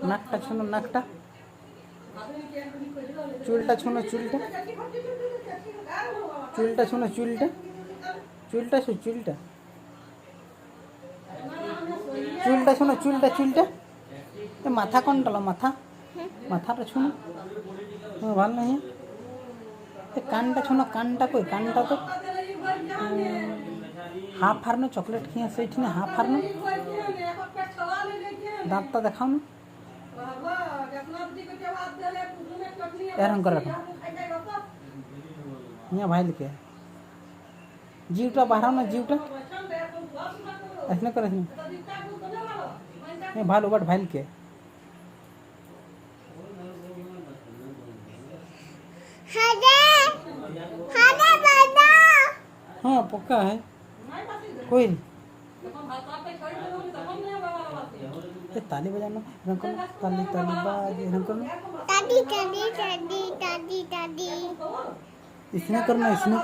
নাকটা শোনো, নাকটা, চুলটা শোনো, চুলটা, চুলটা শোনো, চুলটা, চুলটা শোনো, চুলটা, চুলটা শোনো, চুলটা, চুলটা, মাথা কোনটা, মাথা, মাথাটা শোনো, ভালো नहीं কানটা শোনো, কানটা কই, কানটা তো হাফ হারনো, চকলেট খেয়ে সেইটি না হাফ হারনো, দাঁতটা দেখাও না, এরকম করে রাখো, यहाँ भाई लिखे जीवटा बाहर ना, जीवटा ऐसे कर, ऐसे भालो बट भाई लिखे हाँ पक्का है कोई नहीं। ताली बजाना, ताली ताली बाज, दादी दादी दादी दादी दादी इसने करना, इसने